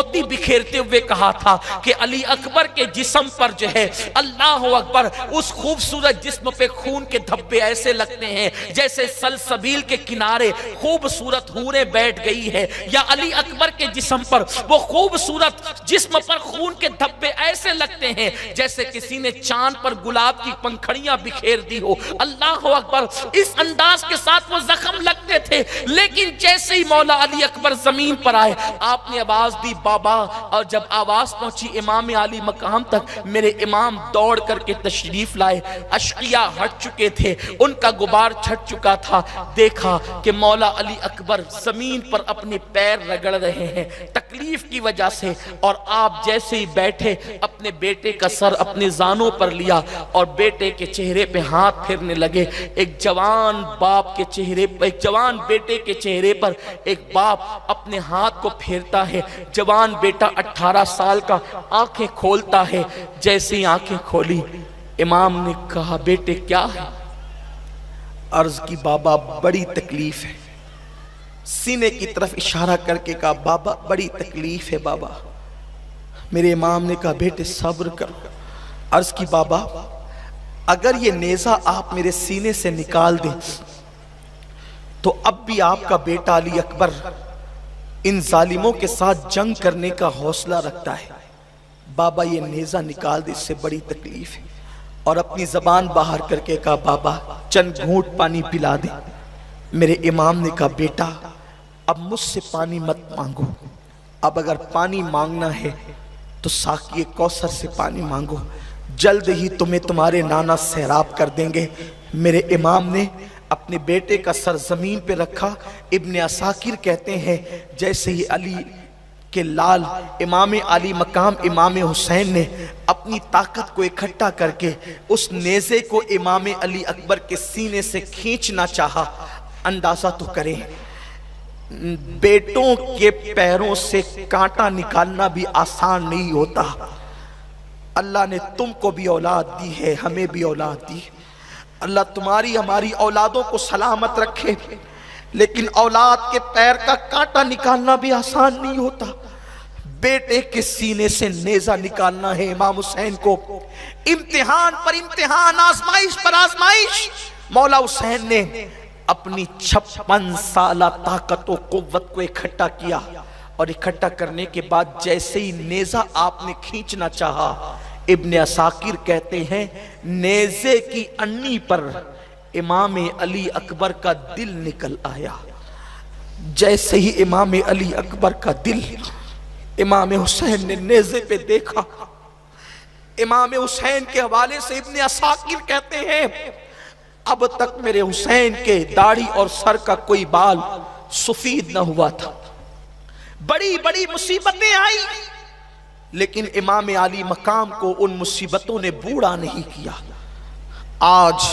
موتی بکھیرتے ہوئے کہا تھا کہ علی اکبر کے جسم پر جو ہے اللہ اکبر اس خوبصورت جسم پہ خون کے دھبے ایسے لگتے ہیں جیسے سلسبیل کے کنارے خوبصورت حوریں بیٹھ گئی ہے، یا علی اکبر کے جسم پر وہ خوبصورت جسم پر خون کے دھبے ایسے لگتے ہیں جیسے کسی نے چاند پر گلاب کی پنکھڑیاں بکھیر دی ہو۔ اللہ اکبر، اس انداز کے ساتھ وہ زخم لگتے تھے، لیکن جیسے ہی مولا علی اکبر زمین پر آئے آپ نے آواز دی بابا، اور جب آواز پہنچی امام علی مقام تک میرے امام دوڑ کر کے تشریف لائے، اشقیاء ہٹ چکے تھے، ان کا غبار چھٹ چکا تھا، دیکھا کہ مولا علی اکبر زمین پر اپنے پیر رگڑ رہے ہیں تکلیف کی وجہ سے، اور آپ جیسے ہی بیٹھے اپنے بیٹے کا سر اپنے زانوں پر لیا اور بیٹے کے چہرے پہ ہاتھ پھیرنے لگے۔ ایک جوان باپ کے چہرے پر، ایک جوان بیٹے کے چہرے پر ایک باپ اپنے ہاتھ کو پھیرتا ہے، جوان بیٹا 18 سال کا آنکھیں کھولتا ہے، جیسے ہی آنکھیں کھولی امام نے کہا بیٹے کیا ہے؟ عرض کی بابا بڑی تکلیف ہے، سینے کی طرف اشارہ کر کے کہا بابا بڑی تکلیف ہے بابا۔ میرے امام نے کہا بیٹے صبر کرو۔ عرض کی بابا اگر یہ نیزہ آپ میرے سینے سے نکال دیں تو اب بھی آپ کا بیٹا علی اکبر ان ظالموں کے ساتھ جنگ کرنے کا حوصلہ رکھتا ہے، بابا یہ نیزہ نکال دے، اس سے بڑی تکلیف ہے۔ اور اپنی زبان باہر کر کے کہا بابا چند گھونٹ پانی پلا دے۔ میرے امام نے کہا بیٹا اب مجھ سے پانی مت مانگو، اب اگر پانی مانگنا ہے تو ساقی کوثر سے پانی مانگو، جلد ہی تمہیں تمہارے نانا سیراب کر دیں گے۔ میرے امام نے اپنے بیٹے کا سر زمین پہ رکھا۔ ابن عساکر کہتے ہیں جیسے ہی علی کے لال امام علی مقام امام حسین نے اپنی طاقت کو اکٹھا کر کے اس نیزے کو امام علی اکبر کے سینے سے کھینچنا چاہا، اندازہ تو کریں بیٹوں کے پیروں سے کانٹا نکالنا بھی آسان نہیں ہوتا۔ اللہ نے تم کو بھی اولاد دی ہے، ہمیں بھی اولاد دی، اللہ تمہاری ہماری اولادوں کو سلامت رکھے، لیکن اولاد کے پیر کا کانٹا نکالنا بھی آسان نہیں ہوتا۔ بیٹے کے سینے سے نیزہ نکالنا ہے امام حسین کو، امتحان پر امتحان، آزمائش پر آزمائش۔ مولا حسین نے اپنی 56 سالہ طاقت و قوت کو اکٹھا کیا، اور اکٹھا کرنے کے بعد جیسے ہی نیزہ آپ نے کھینچنا چاہا، ابن عساکر کہتے ہیں نیزے کی انی پر امام علی اکبر کا دل نکل آیا۔ جیسے ہی امام علی اکبر کا دل امام حسین نے نیزے پہ دیکھا، امام حسین کے حوالے سے ابن عساکر کہتے ہیں اب تک میرے حسین کے داڑھی اور سر کا کوئی بال سفید نہ ہوا تھا، بڑی بڑی مصیبتیں آئی، لیکن امام علی مقام کو ان مصیبتوں نے بوڑھا نہیں کیا۔ آج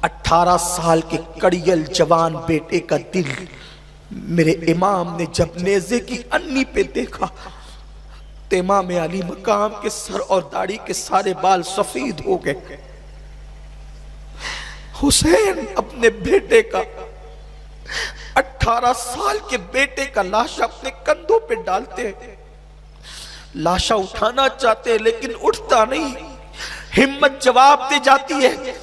18 سال کے کڑیل جوان بیٹے کا دل میرے امام نے جب نیزے کی انی پہ دیکھا تو امام علی مقام کے سر اور داڑھی کے سارے بال سفید ہو گئے۔ حسین اپنے بیٹے کا 18 سال کے بیٹے کا لاشا اپنے کندھوں پہ ڈالتے ہیں، لاشا اٹھانا چاہتے ہیں لیکن اٹھتا نہیں، ہمت جواب دے جاتی ہے۔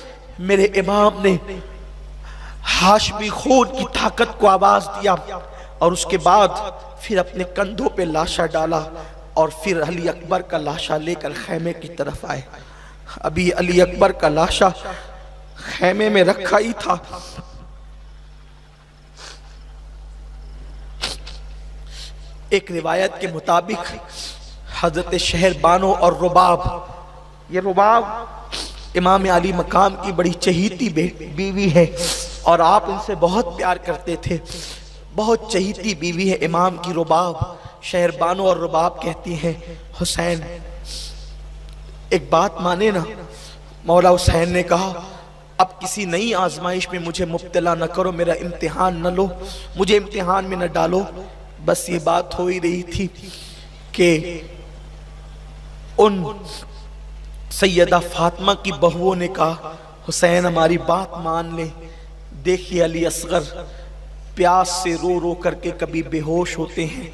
میرے امام نے ہاشمی خون کی طاقت کو آواز دیا، اور اس کے بعد پھر اپنے کندھوں پہ لاشا ڈالا، اور پھر علی اکبر کا لاشا لے کر خیمے کی طرف آئے۔ ابھی علی اکبر کا لاشا خیمے میں رکھا ہی تھا، ایک روایت کے مطابق حضرت شہر بانو اور رباب، یہ رباب امام علی مقام کی بڑی چہیتی بیوی ہے، اور آپ ان سے بہت پیار کرتے تھے، بہت چہیتی بیوی ہے امام کی رباب۔ شہر بانو اور رباب کہتی ہیں حسین ایک بات مانے نا۔ مولا حسین نے کہا اب کسی نئی آزمائش میں مجھے مبتلا نہ کرو، میرا امتحان نہ لو، مجھے امتحان میں نہ ڈالو۔ بس یہ بات ہو ہی رہی تھی کہ ان سیدہ فاطمہ کی بہووں نے کہا حسین ہماری بات مان لے، دیکھیے علی اصغر پیاس سے رو رو کر کے کبھی بے ہوش ہوتے ہیں،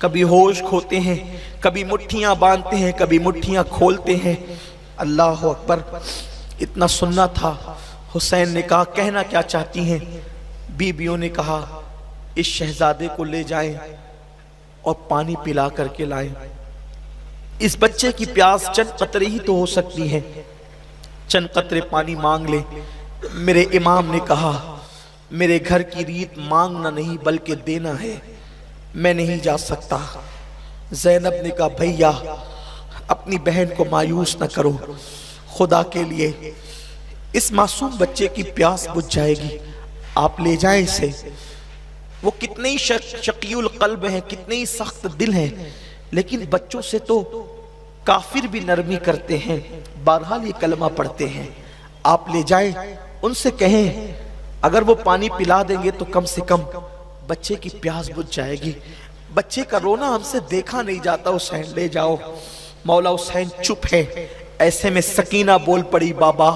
کبھی ہوش کھوتے ہیں، کبھی مٹھیاں باندھتے ہیں، کبھی مٹھیاں کھولتے ہیں۔ اللہ اکبر، اتنا سننا تھا۔ حسین نے کہا کہنا کیا چاہتی ہیں؟ بیویوں نے کہا اس شہزادے کو لے جائیں اور پانی پلا کر کے لائیں، اس بچے کی پیاس چند قطرے ہی تو ہو سکتی ہے، چند قطرے پانی مانگ لے۔ میرے امام نے کہا میرے گھر کی ریت مانگنا نہیں بلکہ دینا ہے، میں نہیں جا سکتا۔ زینب نے کہا بھیا اپنی بہن کو مایوس نہ کرو، خدا کے لیے اس معصوم بچے کی پیاس بجھ جائے گی، آپ لے جائیں اسے۔ وہ کتنے ہی شقی القلب ہیں، کتنے ہی سخت دل ہیں، لیکن بچوں سے تو کافر بھی نرمی کرتے ہیں، بہرحال یہ کلمہ پڑھتے ہیں۔ آپ لے جائیں، ان سے کہیں اگر وہ پانی پلا دیں گے تو کم سے کم بچے کی پیاس بجھ جائے گی۔ بچے کا رونا ہم سے دیکھا نہیں جاتا، حسین لے جاؤ۔ مولا حسین چپ ہے۔ ایسے میں سکینہ بول پڑی بابا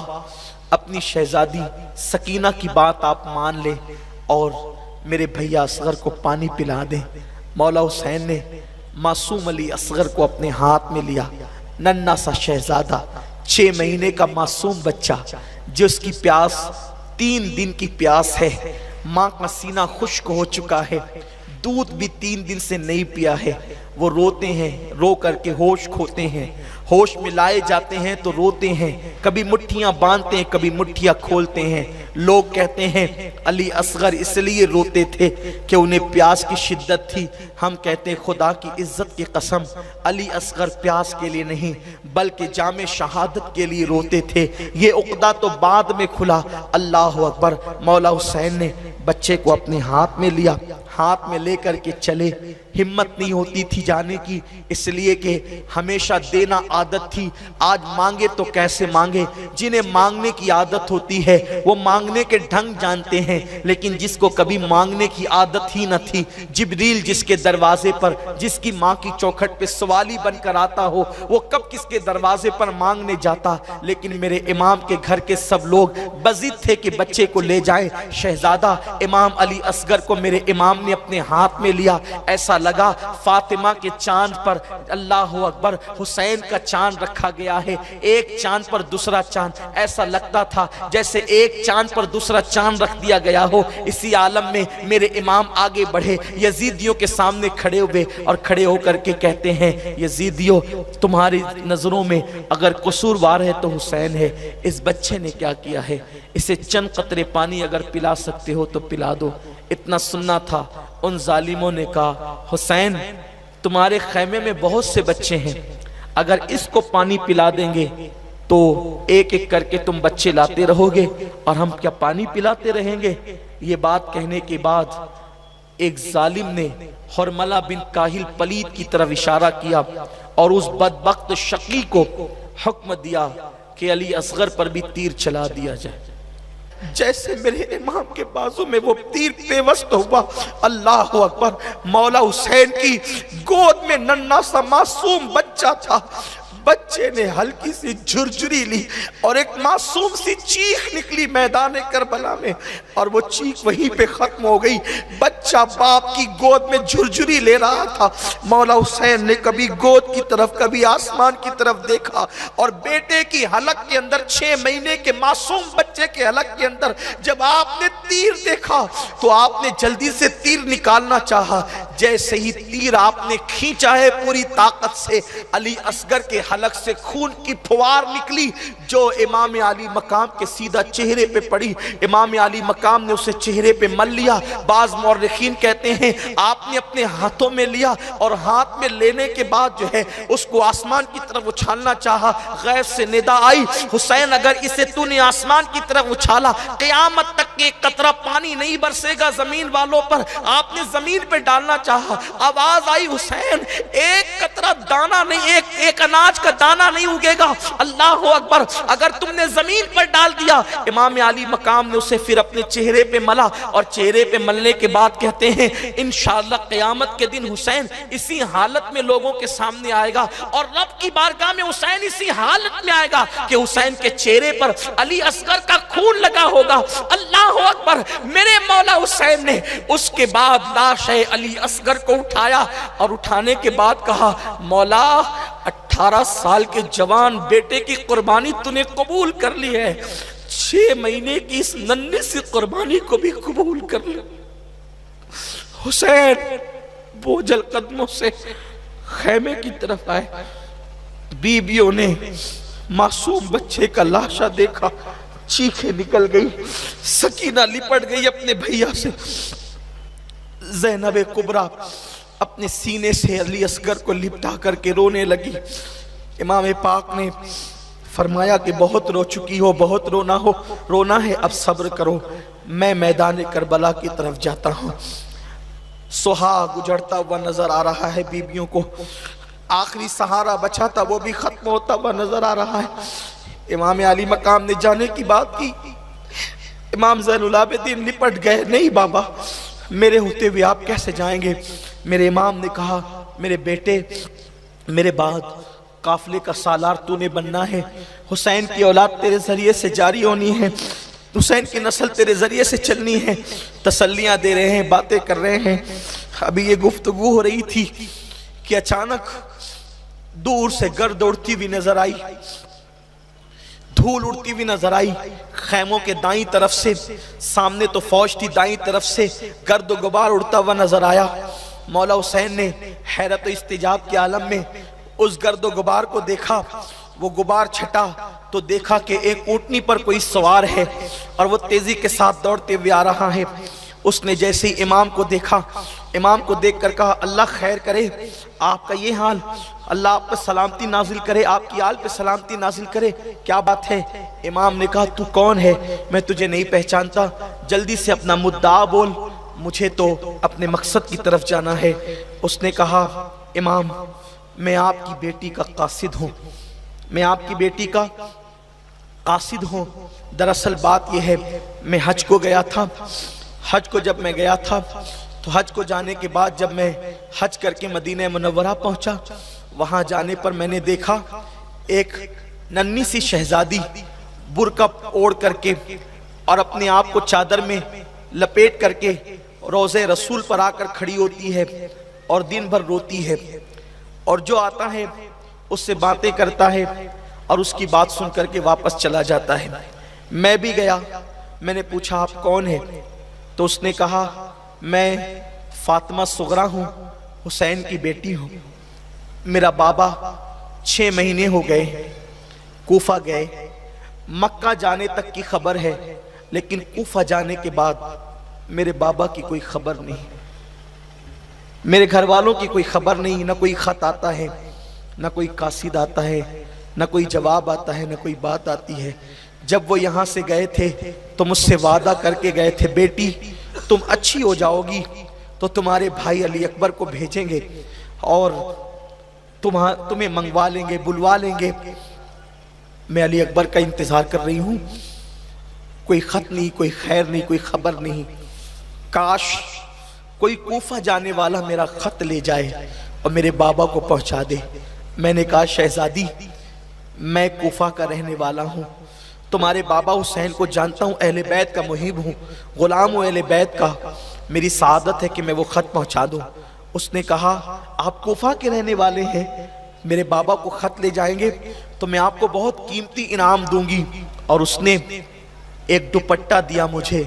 اپنی شہزادی سکینہ کی بات آپ مان لیں اور میرے بھیا اصغر کو پانی پلا دیں۔ مولا حسین نے معصوم علی اصغر کو اپنے ہاتھ میں لیا، ننھا سا شہزادہ، 6 مہینے کا معصوم بچہ جس کی پیاس 3 دن کی پیاس ہے، ماں کا سینہ خشک ہو چکا ہے، دودھ بھی 3 دن سے نہیں پیا ہے۔ وہ روتے ہیں، رو کر کے ہوش کھوتے ہیں، ہوش میں لائے جاتے ہیں تو روتے ہیں، کبھی مٹھیاں باندھتے ہیں، کبھی مٹھیاں کھولتے ہیں۔ لوگ کہتے ہیں علی اصغر اس لیے روتے تھے کہ انہیں پیاس کی شدت تھی، ہم کہتے ہیں خدا کی عزت کی قسم علی اصغر پیاس کے لیے نہیں بلکہ جام شہادت کے لیے روتے تھے۔ یہ عقدہ تو بعد میں کھلا۔ اللہ اکبر، مولا حسین نے بچے کو اپنے ہاتھ میں لیا، ہاتھ میں لے کر کے چلے۔ ہمت نہیں ہوتی تھی جانے کی، اس لیے کہ ہمیشہ دینا عادت تھی، آج مانگے تو کیسے مانگے۔ جنہیں مانگنے کی عادت ہوتی ہے وہ مانگنے کے ڈھنگ جانتے ہیں، لیکن جس کو کبھی مانگنے کی عادت ہی نہ تھی، جبریل جس کے دروازے پر، جس کی ماں کی چوکھٹ پہ سوالی بن کر آتا ہو، وہ کب کس کے دروازے پر مانگنے جاتا۔ لیکن میرے امام کے گھر کے سب لوگ بضد تھے کہ بچے کو لے جائیں۔ شہزادہ امام علی اصغر کو میرے امام نے اپنے ہاتھ میں لیا، ایسا لگا فاطمہ کے چاند پر اللہ اکبر حسین کا چاند رکھا گیا ہے، ایک چاند پر دوسرا چاند، ایسا لگتا تھا جیسے ایک چاند پر دوسرا چاند رکھ دیا گیا ہو۔ اسی عالم میں میرے امام آگے بڑھے، یزیدیوں کے سامنے کھڑے ہوئے اور کھڑے ہو کر کے کہتے ہیں یزیدیوں تمہاری نظروں میں اگر قصوروار ہے تو حسین ہے، اس بچے نے کیا کیا ہے، اسے چند قطرے پانی اگر پلا سکتے ہو تو پلا دو۔ اتنا سننا تھا۔ ان ظالموں نے کہا حسین تمہارے خیمے میں بہت سے بچے ہیں، اگر اس کو پانی پلا دیں گے تو ایک ایک کر کے تم بچے لاتے رہو گے اور ہم کیا پانی پلاتے رہیں گے۔ یہ بات کہنے کے بعد ایک ظالم نے حرملہ بن کاہل پلید کی طرف اشارہ کیا اور اس بدبخت شقی کو حکم دیا کہ علی اصغر پر بھی تیر چلا دیا جائے۔ جیسے میرے امام کے بازو میں وہ تیر پیوست ہوا، اللہ اکبر، مولا حسین کی گود میں ننھا سا معصوم بچہ تھا۔ بچے نے ہلکی سی جھرجھری لی اور ایک معصوم سی چیخ نکلی میدان کربلا میں، اور وہ چیخ وہیں پہ ختم ہو گئی۔ بچہ باپ کی گود میں جھرجھری لے رہا تھا۔ مولا حسین نے کبھی گود کی طرف کبھی آسمان کی طرف دیکھا، اور بیٹے کی حلق کے اندر 6 مہینے کے معصوم بچے کے حلق کے اندر جب آپ نے تیر دیکھا تو آپ نے جلدی سے تیر نکالنا چاہا۔ جیسے ہی تیر آپ نے کھینچا ہے پوری طاقت سے، علی اصغر کے حلق سے خون کی پھوار نکلی جو امام علی مقام کے سیدھا چہرے پہ پڑی۔ امام علی مقام نے اسے چہرے پہ مل لیا۔ بعض مورخین کہتے ہیں آپ نے اپنے ہاتھوں میں لیا اور ہاتھ میں لینے کے بعد جو ہے اس کو آسمان کی طرف اچھالنا چاہا۔ غیب سے ندا آئی حسین اگر اسے تو نے آسمان کی طرف اچھالا قیامت تک ایک قطرہ پانی نہیں برسے گا زمین والوں پر۔ آپ نے زمین پہ ڈالنا چاہا، آواز آئی حسین ایک قطرہ دانا نہیں، ایک اناج کا دانہ نہیں اگے گا۔ اللہ اکبر، اگر تم نے زمین پر ڈال دیا۔ امام علی مقام نے اسے پھر اپنے چہرے پہ ملا، اور چہرے پہ ملنے کے بعد کہتے ہیں انشاءاللہ قیامت کے دن حسین اسی حالت میں لوگوں کے سامنے آئے گا، اور رب کی بارگاہ میں حسین اسی حالت میں آئے گا کہ حسین کے چہرے پر علی اصغر کا خون لگا ہوگا۔ اللہ اکبر، میرے مولا حسین نے اس کے بعد لاش علی اصغر کو اٹھایا اور اٹھانے کے بعد کہا مولا 18 سال کے جوان بیٹے کی قربانی تو نے قبول کر لی ہے، 6 مہینے کی اس ننھے سی قربانی کو بھی قبول کر لے۔ حسین بوجھل قدموں سے خیمے کی طرف آئے، بیویوں نے معصوم بچے کا لاشا دیکھا، چیخیں نکل گئی، سکینہ لپٹ گئی اپنے بھیا سے، زینب کبریٰ اپنے سینے سے علی اصغر کو لپٹا کر کے رونے لگی۔ امام پاک نے فرمایا کہ بہت رو چکی ہو، بہت رونا ہے، اب صبر کرو، میں میدان کربلا کی طرف جاتا ہوں۔ سہاگ اجڑتا ہوا نظر آ رہا ہے بیویوں کو، آخری سہارا بچا تھا وہ بھی ختم ہوتا ہوا نظر آ رہا ہے۔ امام علی مقام نے جانے کی بات کی، امام زین العابدین لپٹ گئے، نہیں بابا میرے ہوتے ہوئے آپ کیسے جائیں گے؟ میرے امام نے کہا میرے بیٹے، میرے بعد قافلے کا سالار تو نے بننا ہے، حسین کی اولاد تیرے ذریعے سے جاری ہونی ہے، حسین کی نسل تیرے ذریعے سے چلنی ہے۔ تسلیاں دے رہے ہیں، باتیں کر رہے ہیں، ابھی یہ گفتگو ہو رہی تھی کہ اچانک دور سے گرد اڑتی ہوئی نظر آئی، دھول اڑتی ہوئی نظر آئی، خیموں کے دائیں طرف سے، سامنے تو فوج تھی، دائیں طرف سے گرد و غبار اڑتا ہوا نظر آیا۔ مولا حسین نے حیرت و استعجاب کے عالم میں اس گرد و غبار کو دیکھا، وہ غبار چھٹا تو دیکھا کہ ایک اونٹنی پر کوئی سوار ہے اور وہ تیزی کے ساتھ دوڑتے ہوئے آ رہا ہے۔ اس نے جیسے ہی امام کو دیکھا، امام کو دیکھ کر کہا اللہ خیر کرے، آپ کا یہ حال، اللہ آپ پہ سلامتی نازل کرے، آپ کی آل پہ سلامتی نازل کرے، کیا بات ہے؟ امام نے کہا تو کون ہے؟ میں تجھے نہیں پہچانتا، جلدی سے اپنا مدعا بول، مجھے تو اپنے مقصد کی طرف جانا ہے۔ اس نے کہا امام میں آپ کی بیٹی کا قاصد ہوں، میں آپ کی بیٹی کا قاصد ہوں۔ دراصل بات یہ ہے میں حج کو گیا تھا، حج کو جب میں گیا تھا تو حج کو جانے کے بعد جب میں حج کر کے مدینہ منورہ پہنچا، وہاں جانے پر میں نے دیکھا ایک ننھی سی شہزادی برقع اوڑھ کر کے اور اپنے آپ کو چادر میں لپیٹ کر کے روضہ رسول پر آ کر کھڑی ہوتی ہے اور دن بھر روتی ہے، اور جو آتا ہے اس سے باتیں کرتا ہے اور اس کی بات سن کر کے واپس چلا جاتا ہے۔ میں بھی گیا، میں نے پوچھا آپ کون ہیں؟ تو اس نے کہا میں فاطمہ صغریٰ ہوں، حسین کی بیٹی ہوں، میرا بابا 6 مہینے ہو گئے کوفہ گئے، مکہ جانے تک کی خبر ہے لیکن کوفہ جانے کے بعد میرے بابا کی کوئی خبر نہیں، میرے گھر والوں کی کوئی خبر نہیں، نہ کوئی خط آتا ہے، نہ کوئی قاصد آتا ہے، نہ کوئی جواب آتا ہے، نہ کوئی بات آتی ہے۔ جب وہ یہاں سے گئے تھے تو مجھ سے وعدہ کر کے گئے تھے بیٹی تم اچھی ہو جاؤ گی تو تمہارے بھائی علی اکبر کو بھیجیں گے اور تمہیں منگوا لیں گے، بلوا لیں گے۔ میں علی اکبر کا انتظار کر رہی ہوں، کوئی خط نہیں، کوئی خیر نہیں، کوئی خبر نہیں۔ کاش کوئی کوفہ جانے والا میرا خط لے جائے اور میرے بابا کو پہنچا دے۔ میں نے کہا شہزادی میں کوفہ کا رہنے والا ہوں، تمہارے بابا حسین کو جانتا ہوں، اہل بیت کا محب ہوں، غلام ہوں اہل بیت کا، میری سعادت ہے کہ میں وہ خط پہنچا دوں۔ اس نے کہا آپ کوفہ کے رہنے والے ہیں، میرے بابا کو خط لے جائیں گے تو میں آپ کو بہت قیمتی انعام دوں گی۔ اور اس نے ایک دوپٹہ دیا مجھے،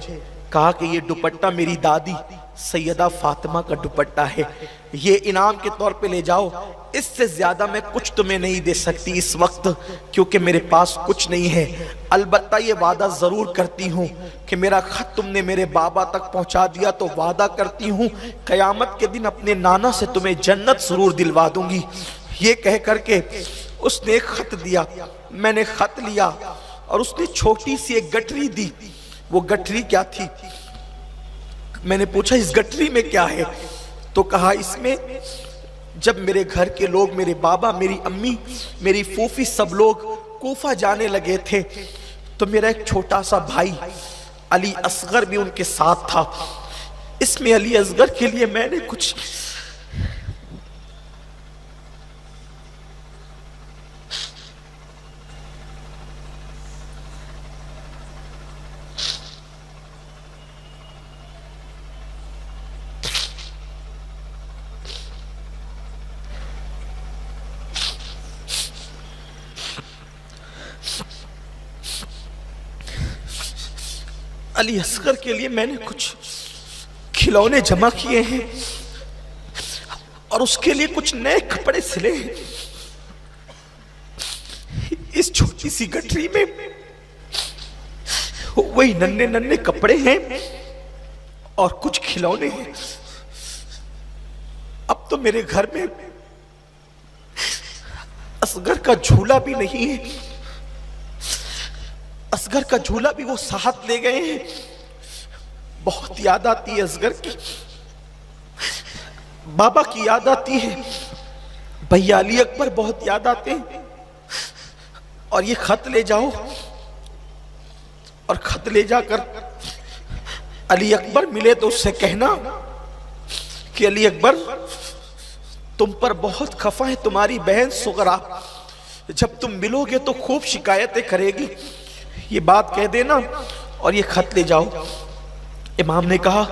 کہا کہ یہ دوپٹہ میری دادی سیدہ فاطمہ کا دوپٹہ ہے، یہ انعام کے طور پہ لے جاؤ، اس سے زیادہ میں کچھ تمہیں نہیں دے سکتی اس وقت کیونکہ میرے پاس کچھ نہیں ہے، البتہ یہ وعدہ ضرور کرتی ہوں کہ میرا خط تم نے میرے بابا تک پہنچا دیا تو وعدہ کرتی ہوں قیامت کے دن اپنے نانا سے تمہیں جنت ضرور دلوا دوں گی۔ یہ کہہ کر کے اس نے ایک خط دیا، میں نے خط لیا اور اس نے چھوٹی سی ایک گٹری دی۔ وہ گٹری کیا تھی؟ میں نے پوچھا اس گٹری میں کیا ہے؟ تو کہا اس میں جب میرے گھر کے لوگ، میرے بابا، میری امی، میری پھوپھی سب لوگ کوفہ جانے لگے تھے تو میرا ایک چھوٹا سا بھائی علی اصغر بھی ان کے ساتھ تھا، اس میں علی اصغر کے لیے میں نے کچھ علی اصغر کے لیے میں نے کچھ کھلونے جمع کیے ہیں اور اس کے لیے کچھ نئے کپڑے سلے ہیں. اس چھوٹی سی گٹری میں وہی ننھے ننھے کپڑے ہیں اور کچھ کھلونے ہیں. اب تو میرے گھر میں اصغر کا جھولا بھی نہیں ہے. اصغر کا جھولا بھی وہ ساتھ لے گئے ہیں. بہت یاد آتی ہے اصغر کی، بابا کی یاد آتی ہے، بھیا علی اکبر بہت یاد آتے ہیں. اور یہ خط لے جاؤ اور خط لے جا کر علی اکبر ملے تو اس سے کہنا کہ علی اکبر تم پر بہت خفا ہے تمہاری بہن سغرا، جب تم ملو گے تو خوب شکایتیں کرے گی، یہ بات کہہ دینا اور یہ خط لے جاؤ. امام نے کہا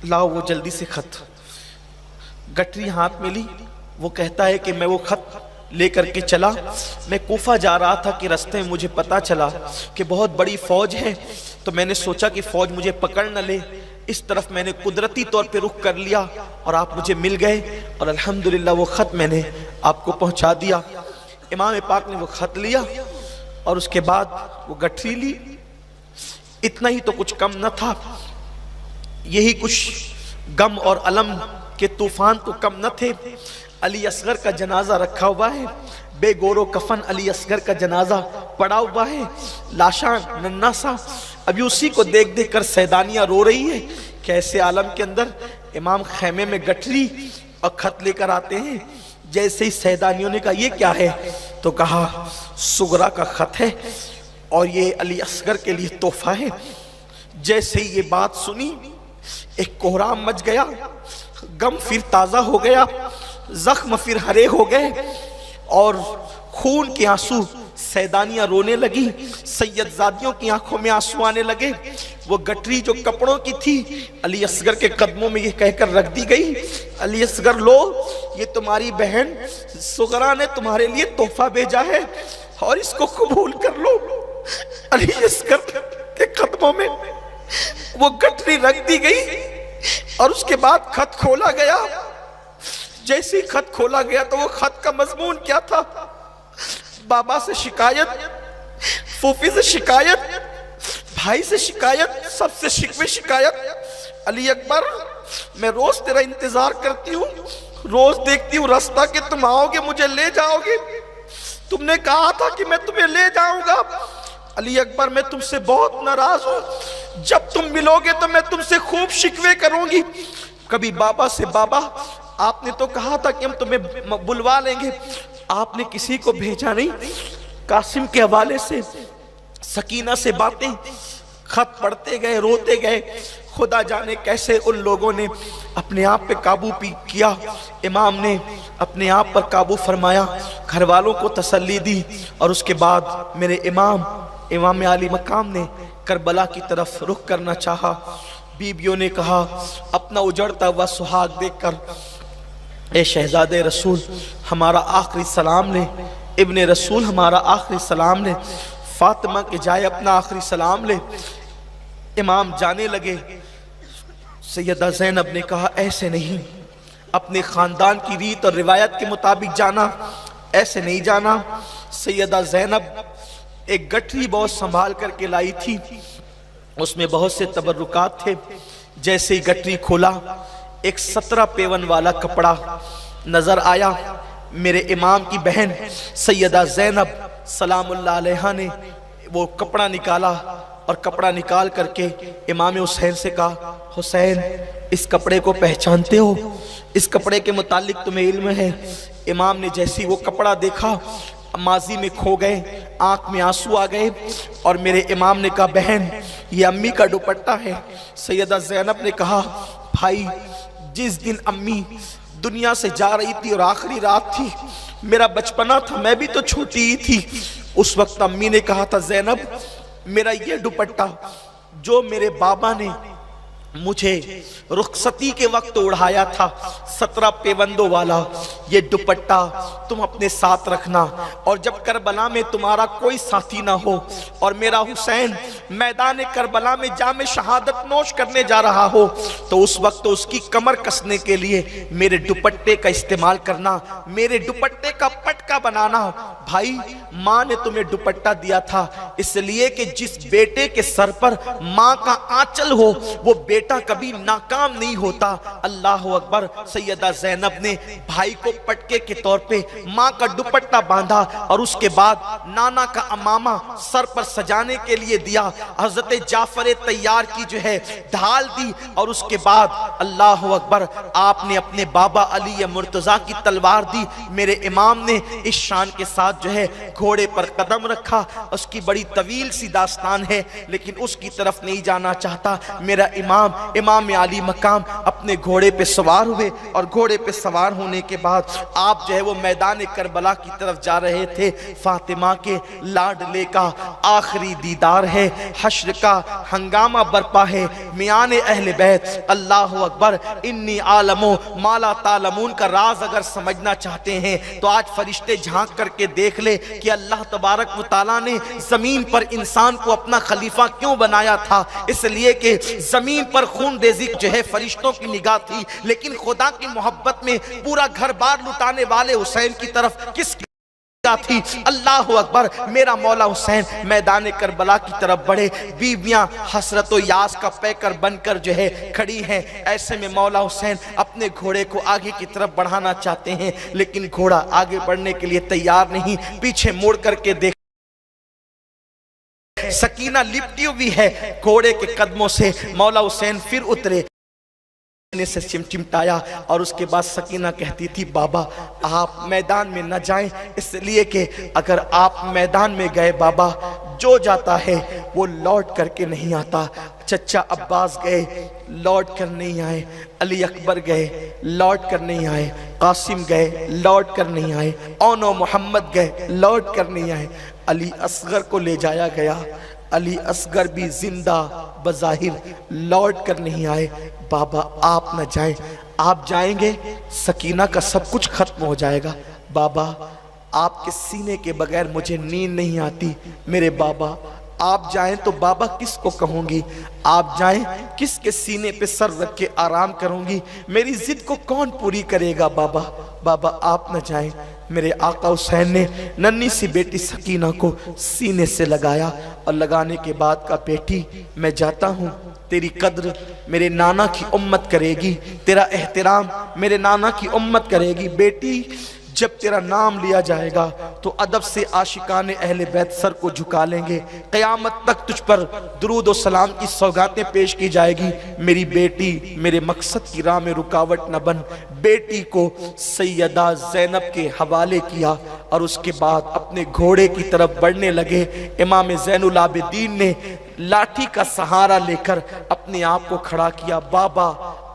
لاؤ وہ جلدی سے خط. گٹری ہاتھ میں لی. وہ کہتا ہے کہ میں وہ خط لے کر کے چلا. میں کوفہ جا رہا تھا کہ رستے میں مجھے پتا چلا کہ بہت بڑی فوج ہے، تو میں نے سوچا کہ فوج مجھے پکڑ نہ لے، اس طرف میں نے قدرتی طور پہ رخ کر لیا اور آپ مجھے مل گئے اور الحمدللہ وہ خط میں نے آپ کو پہنچا دیا. امام پاک نے وہ خط لیا اور اس کے بعد وہ گٹھری لی. اتنا ہی تو کچھ کم نہ تھا، یہی کچھ غم اور علم کے طوفان تو کم نہ تھے. علی اصغر کا جنازہ رکھا ہوا ہے، بے گور و کفن علی اصغر کا جنازہ پڑا ہوا ہے، لاشاں ننھا سا. ابھی اسی کو دیکھ دیکھ کر سیدانیاں رو رہی ہے کہ ایسے عالم کے اندر امام خیمے میں گٹھری اور خط لے کر آتے ہیں. جیسے ہی سیدانیوں نے کہا یہ کیا ہے تو کہا سغرا کا خط ہے اور یہ علی اصغر کے لیے تحفہ ہے. جیسے ہی یہ بات سنی ایک کوہرام مچ گیا، غم پھر تازہ ہو گیا، زخم پھر ہرے ہو گئے اور خون کے آنسو. سیدانیاں رونے لگی، سید زادیوں کی آنکھوں میں آنسو آنے لگے. وہ گٹری جو کپڑوں کی تھی علی اصغر کے قدموں میں یہ کہہ کر رکھ دی گئی علی اصغر لو، یہ تمہاری بہن سغرا نے تمہارے لیے تحفہ بھیجا ہے اور اس کو قبول کر لو. علی اصغر کے قدموں میں وہ گٹری رکھ دی گئی اور اس کے بعد خط کھولا گیا. جیسے ہی خط کھولا گیا تو وہ خط کا مضمون کیا تھا؟ بابا سے شکایت، پھوپھی سے شکایت، بھائی سے شکایت، سب سے شکوے شکایت. علی اکبر میں روز تیرا انتظار کرتی ہوں، روز دیکھتی ہوں راستہ کہ تم آؤ گے مجھے لے جاؤ گے، تم نے کہا تھا کہ میں تمہیں لے جاؤں گا. علی اکبر میں تم سے بہت ناراض ہوں، جب تم ملو گے تو میں تم سے خوب شکوے کروں گی. کبھی بابا سے بابا آپ نے تو کہا تھا کہ ہم تمہیں بلوا لیں گے، آپ نے کسی کو بھیجا نہیں. قاسم کے حوالے سے سکینہ سے باتیں، خط پڑھتے گئے روتے گئے. خدا جانے کیسے ان لوگوں نے اپنے آپ پہ قابو کیا. امام نے اپنے آپ پر قابو فرمایا، گھر والوں کو تسلی دی اور اس کے بعد میرے امام عالی مقام نے کربلا کی طرف رخ کرنا چاہا. بیویوں نے کہا اپنا اجڑتا ہوا سہاگ دیکھ کر اے شہزاد رسول ہمارا آخری سلام لے، ابن رسول ہمارا آخری سلام لے، فاطمہ کے جائے اپنا آخری سلام لے. امام جانے لگے. سیدہ زینب نے کہا ایسے نہیں، اپنے خاندان کی ریت اور روایت کے مطابق جانا، ایسے نہیں جانا. سیدہ زینب ایک گٹھری بہت سنبھال کر کے لائی تھی، اس میں بہت سے تبرکات تھے. جیسے ہی گٹھری کھولا ایک 17 پیون والا کپڑا نظر آیا. میرے امام کی بہن سیدہ زینب سلام اللہ علیہا نے وہ کپڑا نکالا اور کپڑا نکال کر کے امام حسین سے کہا حسین اس کپڑے کو پہچانتے ہو؟ اس کپڑے کے متعلق تمہیں علم ہے؟ امام نے جیسی وہ کپڑا دیکھا ماضی میں کھو گئے، آنکھ میں آنسو آ گئے اور میرے امام نے کہا بہن یہ امی کا دوپٹہ ہے. سیدہ زینب نے کہا بھائی جس دن امی دنیا سے جا رہی تھی اور آخری رات تھی، میرا بچپنا تھا، میں بھی تو چھوٹی ہی تھی، اس وقت امی نے کہا تھا زینب میرا یہ دوپٹہ جو میرے بابا نے مجھے رخصتی کے وقت اڑھایا تھا 17 پیوندوں والا یہ دوپٹہ تم اپنے ساتھ رکھنا، اور جب کربلا میں تمہارا کوئی ساتھی نہ ہو اور میرا حسین میدان کربلا میں جام شہادت نوش کرنے جا رہا ہو تو اس وقت اس کی کمر کسنے کے لیے میرے دوپٹے کا استعمال کرنا، میرے دوپٹے کا پٹکا بنانا۔ بھائی، ماں نے تمہیں دوپٹہ دیا تھا اس لیے کہ جس بیٹے کے سر پر ماں کا آنچل ہو وہ بیٹا کبھی ناکام نہیں ہوتا۔ اللہ اکبر۔ سیدہ زینب نے بھائی کو پٹکے کے طور پہ ماں کا دوپٹہ باندھا اور اس کے بعد نانا کا امامہ سر پر سجانے کے لیے دیا، حضرت جعفر طیار کی جو ہے ڈھال دی، اور اس کے بعد اللہ اکبر آپ نے اپنے بابا علی مرتضیٰ کی تلوار دی۔ میرے امام نے اس شان کے ساتھ جو ہے گھوڑے پر قدم رکھا۔ اس کی بڑی طویل سی داستان ہے لیکن اس کی طرف نہیں جانا چاہتا۔ میرا امام علی مقام اپنے گھوڑے پہ سوار ہوئے، اور گھوڑے پہ سوار ہونے کے بعد آپ جو ہے وہ میدان کربلا کی طرف جا رہے تھے۔ فاطمہ کے لاڈلے کا آخری دیدار ہے، حشر کا ہنگامہ برپا ہے، میان اہل بیت۔ اللہ اکبر۔ انی عالم ما لا تعلمون کا راز اگر سمجھنا چاہتے ہیں تو آج فرشتے جھانک کر کے دیکھ لے کہ اللہ تبارک و تعالیٰ نے زمین پر انسان کو اپنا خلیفہ کیوں بنایا تھا۔ اس لیے کہ زمین پر خون ریزی جو ہے فرشتوں کی نگاہ تھی، لیکن خدا کی محبت میں پورا گھر بار لٹانے والے حسین کی طرف کس کی نگاہ تھی؟ اللہ اکبر۔ میرا مولا حسین میدان کربلا کی طرف بڑھے، بیویاں حسرت و یاس کا پیکر بن کر جو ہے کھڑی ہیں۔ ایسے میں مولا حسین اپنے گھوڑے کو آگے کی طرف بڑھانا چاہتے ہیں لیکن گھوڑا آگے بڑھنے کے لیے تیار نہیں، پیچھے موڑ کر کے دیکھ سکینہ لپٹی ہوئی ہے گھوڑے کے قدموں سے۔ مولا حسین پھر اترے، سے چمٹایا، اور اس کے بعد سکینہ کہتی تھی بابا آپ میدان میں نہ جائیں، اس لیے کہ اگر آپ میدان میں گئے بابا جو جاتا ہے وہ لوٹ کر کے نہیں آتا۔ چچا عباس گئے لوٹ کر نہیں آئے، علی اکبر گئے لوٹ کر نہیں آئے، قاسم گئے لوٹ کر نہیں آئے، اونو محمد گئے لوٹ کر نہیں آئے، علی اصغر کو لے جایا گیا، علی اصغر بھی زندہ بظاہر لوٹ کر نہیں آئے۔ بابا آپ نہ جائیں، آپ جائیں گے سکینہ کا سب کچھ ختم ہو جائے گا۔ بابا آپ کے سینے کے بغیر مجھے نیند نہیں آتی۔ میرے بابا آپ جائیں تو بابا کس کو کہوں گی، آپ جائیں کس کے سینے پہ سر رکھ کے آرام کروں گی، میری ضد کو کون پوری کرے گا بابا۔ بابا آپ نہ جائیں۔ میرے آقا حسین نے ننھی سی بیٹی سکینہ کو سینے سے لگایا اور لگانے کے بعد کہا بیٹی میں جاتا ہوں، تیری قدر میرے نانا کی امت کرے گی، تیرا احترام میرے نانا کی امت کرے گی۔ بیٹی جب تیرا نام لیا جائے گا تو ادب سے عاشقان اہل بیت سر کو جھکا لیں گے، قیامت تک تجھ پر درود و سلام کی سوگاتیں پیش کی جائے گی۔ میری بیٹی میرے مقصد کی راہ میں رکاوٹ نہ بن۔ بیٹی کو سیدہ زینب کے حوالے کیا اور اس کے بعد اپنے گھوڑے کی طرف بڑھنے لگے۔ امام زین العابدین نے لاٹھی کا سہارا لے کر اپنے آپ کو کھڑا کیا۔ بابا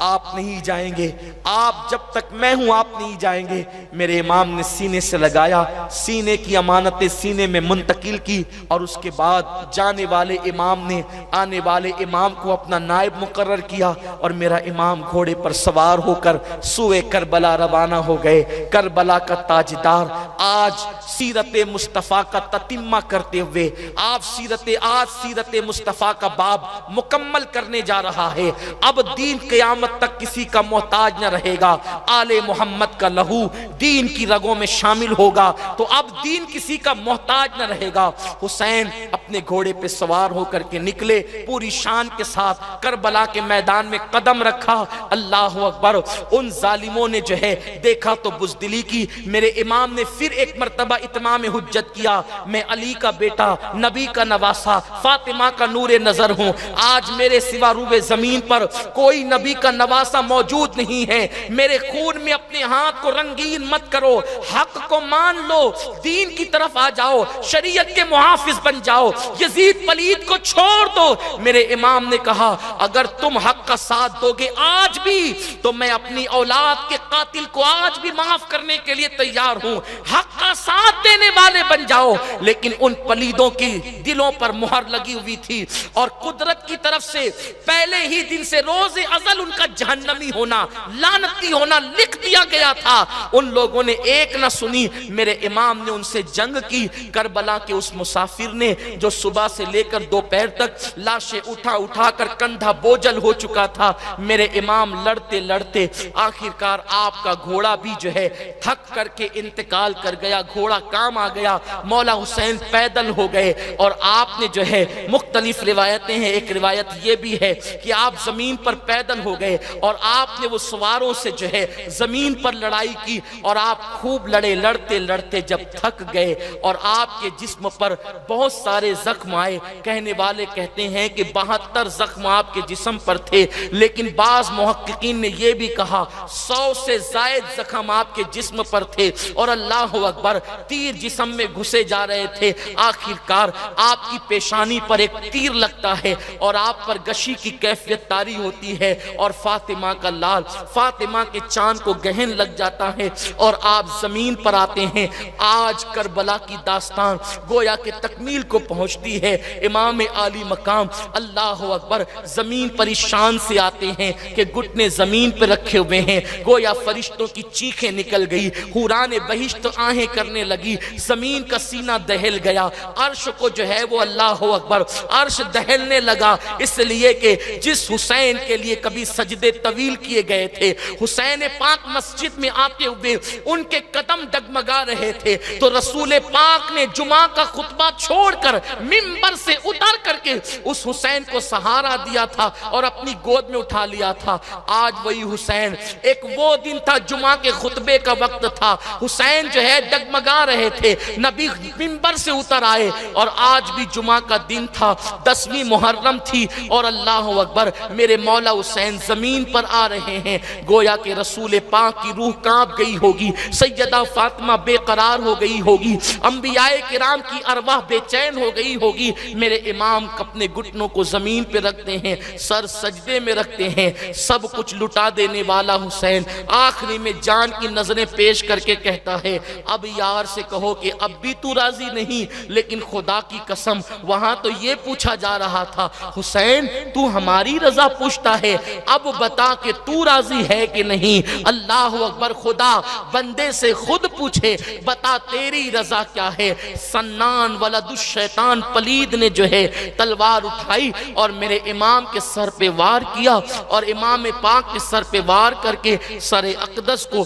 آپ نہیں جائیں گے، آپ جب تک میں ہوں آپ نہیں جائیں گے۔ میرے امام نے سینے سے لگایا، سینے کی امانتیں سینے میں منتقل کی، اور اس کے بعد جانے والے امام نے آنے والے امام کو اپنا نائب مقرر کیا، اور میرا امام گھوڑے پر سوار ہو کر سوئے کربلا روانہ ہو گئے۔ کربلا کا تاجدار آج سیرت مصطفیٰ کا تتمہ کرتے ہوئے آج سیرت مصطفیٰ کا باب مکمل کرنے جا رہا ہے۔ اب دین قیامت تک کسی کا محتاج نہ رہے گا، آل محمد کا لہو دین کی رگوں میں شامل ہوگا تو اب دین کسی کا محتاج نہ رہے گا۔ حسین اپنے گھوڑے پہ سوار ہو کر کے نکلے، پوری شان کے ساتھ کربلا کے میدان میں قدم رکھا۔ اللہ اکبر۔ ان ظالموں نے جو ہے دیکھا تو بزدلی کی۔ میرے امام نے پھر ایک مرتبہ اتمام حجت کیا، میں علی کا بیٹا، نبی کا نواسا، فاطمہ کا نور نظر ہوں، آج میرے سوا روئے زمین پر کوئی نبی کا نواسہ موجود نہیں ہے. میرے خون میں اپنے ہاتھ کو رنگین مت کرو, حق کو مان لو, دین کی طرف آ جاؤ, شریعت کے محافظ بن جاؤ, یزید پلید کو چھوڑ دو. میرے امام نے کہا اگر تم حق کا ساتھ دو گے آج بھی تو میں اپنی اولاد کے قاتل کو آج بھی معاف کرنے کے لیے تیار ہوں. حق کا ساتھ دینے والے بن جاؤ. لیکن ان پلیدوں کی دلوں پر مہر لگی ہوئی تھی اور قدرت کی طرف سے پہلے ہی دن سے روز ازل ان کا جہنمی ہونا, لعنتی ہونا لکھ دیا گیا تھا. ان لوگوں نے ایک نہ سنی. میرے امام نے ان سے جنگ کی. کربلا کے اس مسافر نے جو صبح سے لے کر دوپہر تک لاشیں اٹھا کر کندھا بوجھل ہو چکا تھا, میرے امام لڑتے لڑتے آخرکار آپ کا گھوڑا بھی جو ہے تھک کر کے انتقال کر گیا. گھوڑا کام آ گیا. مولا حسین پیدل ہو گئے اور آپ نے جو ہے مختلف روایتیں ہیں, ایک روایت یہ بھی ہے کہ آپ زمین پر پیدل ہو گئے اور آپ نے وہ سواروں سے جو ہے زمین پر لڑائی کی اور آپ خوب لڑے. لڑتے لڑتے جب تھک گئے اور آپ کے جسم پر بہت سارے زخم آئے, کہنے والے کہتے ہیں کہ 72 زخم آپ کے جسم پر تھے, لیکن بعض محققین نے یہ بھی کہا 100 سے زائد زخم آپ کے جسم پر تھے اور اللہ اکبر تیر جسم میں گھسے جا رہے تھے. آخرکار آپ کی پیشانی پر ایک تیر لگتا ہے اور آپ پر غشی کی کیفیت طاری ہوتی ہے اور فاطمہ کا لال, فاطمہ کے چاند کو گہن لگ جاتا ہے اور آپ زمین پر آتے ہیں. آج کربلا کی داستان گویا کہ تکمیل کو پہنچتی ہے. امام عالی مقام اللہ اکبر زمین پر اس شان سے آتے ہیں کہ گھٹنے زمین پر رکھے ہوئے ہیں. گویا فرشتوں کی چیخیں نکل گئی, حوران بہشت آہیں کرنے لگی, زمین کا سینہ دہل گیا. عرش کو جو ہے وہ اللہ اکبر عرش دہلنے لگا, اس لیے کہ جس حسین کے لیے کبھی سجدے طویل کیے گئے تھے, حسین پاک مسجد میں آتے ہوئے ان کے قدم ڈگمگا رہے تھے, تو رسول پاک نے جمعہ کا خطبہ چھوڑ کر منبر سے اتر کر کے اس حسین کو سہارا دیا تھا اور اپنی گود میں اٹھا لیا تھا. آج وہی حسین, ایک وہ دن تھا جمعہ کے خطبے کا وقت تھا, حسین جو ہے ڈگمگا رہے تھے, نبی منبر سے اتر آئے اور آج بھی جمعہ کا دن تھا, 10ویں محرم تھی اور اللہ اکبر میرے مولا حسین زمین پر آ رہے ہیں. گویا کہ رسول پاک کی روح کانپ گئی ہوگی, سیدہ فاطمہ بے قرار ہو گئی ہوگی, انبیاء کرام کی ارواح بے چین ہو گئی ہوگی. میرے امام اپنے گھٹنوں کو زمین پہ رکھتے ہیں, سر سجدے میں رکھتے ہیں. سب کچھ لٹا دینے والا حسین آخری میں جان کی نظریں پیش کر کے کہتا ہے اب یار سے کہو کہ اب بھی تو راضی نہیں, لیکن خدا کی قسم وہاں تو یہ پوچھا جا رہا تھا حسین تو ہماری رضا پوچھتا ہے, اب بتا کہ تو راضی ہے کہ نہیں. اللہ اکبر, خدا بندے سے خود پوچھے بتا تیری رضا کیا ہے. سنان ولد الشیطان پلید نے جو ہے تلوار اٹھائی اور میرے امام کے سر پہ وار کیا اور امام پاک کے سر پہ وار کر کے سر اقدس کو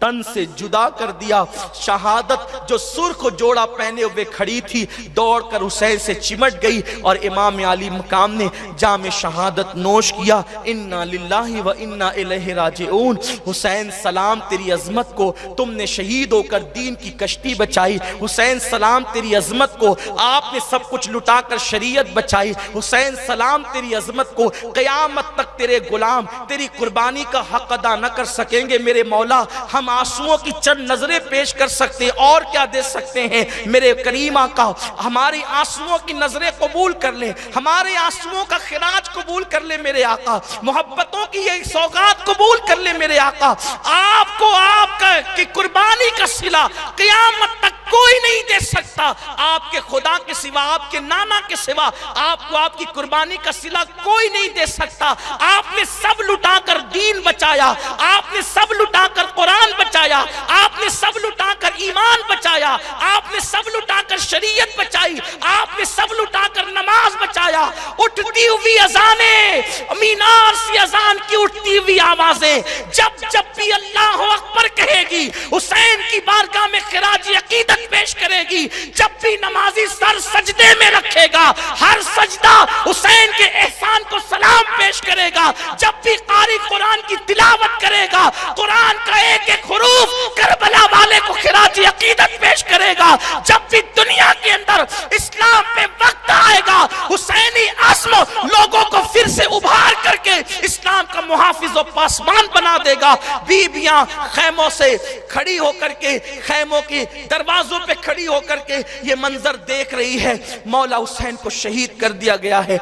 تن سے جدا کر دیا. شہادت جو سرخ جوڑا پہنے ہوئے کھڑی تھی دوڑ کر حسین سے چمٹ گئی اور امام علی مقام نے جام شہادت نوش کیا. انا للہ و انا الیہ راجعون. حسین سلام تیری عظمت کو, تم نے شہید ہو کر دین کی کشتی بچائی. حسین سلام تیری عظمت کو, آپ نے سب کچھ لٹا کر شریعت بچائی. حسین سلام تیری عظمت کو, قیامت تک تیرے غلام تیری قربانی کا حق ادا نہ کر سکیں گے. میرے مولا ہم آنسوؤں کی چند نظریں پیش کر سکتے اور کیا دے سکتے ہیں. میرے کریم آقا ہماری آنسوؤں کی نظریں قبول کر لیں, ہمارے آنسوؤں کا خراج قبول کر لیں میرے آقا, محبتوں کی یہ سوغات قبول کر لیں میرے آقا. آپ کو آپ کی قربانی کا صلہ قیامت تک کوئی نہیں دے سکتا. آپ کے خدا کے سوا, آپ کے نانا کے سوا آپ کو آپ کی قربانی کا صلہ کوئی نہیں دے سکتا. آپ نے سب لٹا کر دین بچایا, آپ نے سب لٹا کر قرآن بچایا, آپ نے سب لٹا کر ایمان بچایا, آپ نے سب لٹا کر شریعت بچائی, آپ نے سب لٹا کر نماز بچایا. اٹھتی ہوئی اذانیں, مینار سے اذان کی اٹھتی ہوئی آوازیں جب جب بھی اللہ اکبر کہے گی حسین کی بارگاہ میں خراج عقیدت پیش کرے گی, جب بھی نمازی سر سجدے میں رکھے گا ہر سجدہ حسین کے احسان کو سلام پیش کرے گا, جب بھی قاری قرآن کی تلاوت کرے گا قرآن کا ایک ایک حروف کربلا والے کو خراج عقیدت پیش کرے گا, جب بھی دنیا کے اندر اسلام پہ وقت آئے گا حسینی عزم لوگوں کو پھر سے ابھار کر کے اسلام کا محافظ و پاسبان بنا دے گا. بیویاں خیموں سے کھڑی ہو کر کے، خیموں کے دروازوں پہ کھڑی ہو کر کے یہ منظر دیکھ رہی ہے. مولا حسین کو شہید کر دیا گیا ہے.